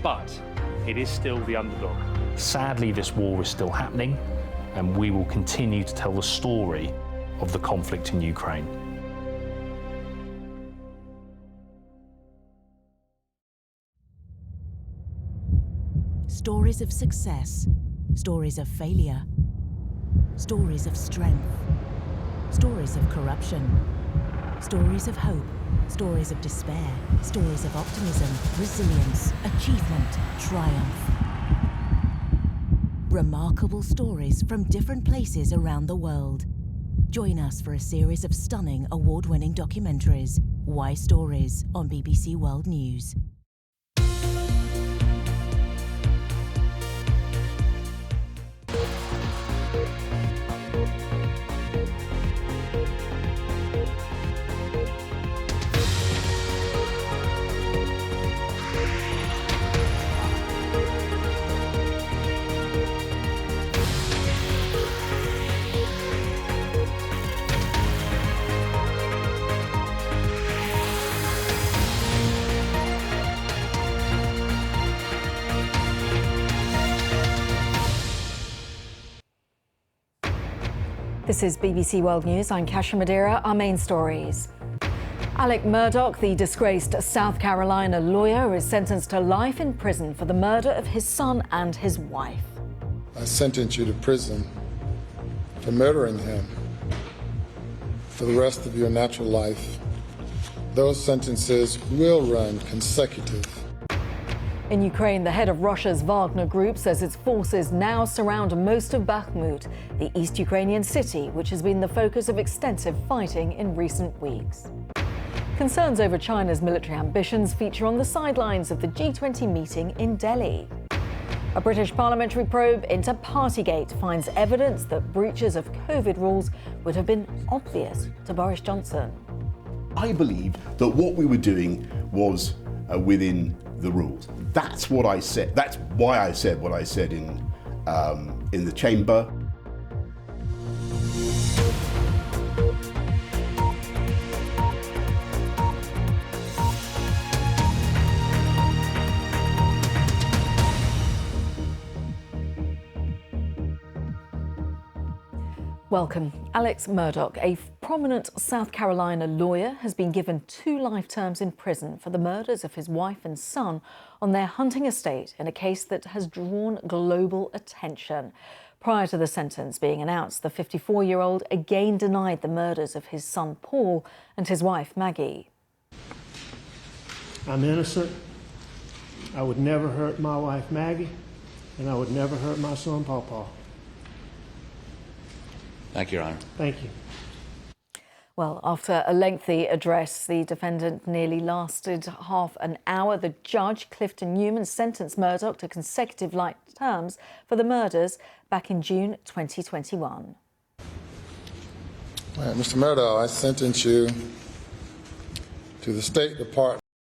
but it is still the underdog. Sadly, this war is still happening, and we will continue to tell the story of the conflict in Ukraine. Stories of success, stories of failure, stories of strength, stories of corruption, stories of hope, stories of despair, stories of optimism, resilience, achievement, triumph. Remarkable stories from different places around the world. Join us for a series of stunning award-winning documentaries. Why Stories on BBC World News. This is BBC World News. I'm Kasia Madera. Our main stories. Alec Murdoch, the disgraced South Carolina lawyer, is sentenced to life in prison for the murder of his son and his wife. I sentence you to prison for murdering him for the rest of your natural life. Those sentences will run consecutive. In Ukraine, the head of Russia's Wagner Group says its forces now surround most of Bakhmut, the East Ukrainian city, which has been the focus of extensive fighting in recent weeks. Concerns over China's military ambitions feature on the sidelines of the G20 meeting in Delhi. A British parliamentary probe into Partygate finds evidence that breaches of COVID rules would have been obvious to Boris Johnson. I believe that what we were doing was within the rules. That's what I said. That's why I said what I said in the chamber. Welcome. Alex Murdoch, a prominent South Carolina lawyer, has been given 2 life terms in prison for the murders of his wife and son on their Hunting estate in a case that has drawn global attention. Prior to the sentence being announced, the 54-year-old again denied the murders of his son Paul and his wife Maggie. I'm innocent. I would never hurt my wife Maggie, and I would never hurt my son Paul. Thank you, Your Honour. Thank you. Well, after a lengthy address, the defendant nearly lasted half an hour. The judge, Clifton Newman, sentenced Murdoch to consecutive life terms for the murders back in June 2021. Mr. Murdoch, I sentence you to the State Department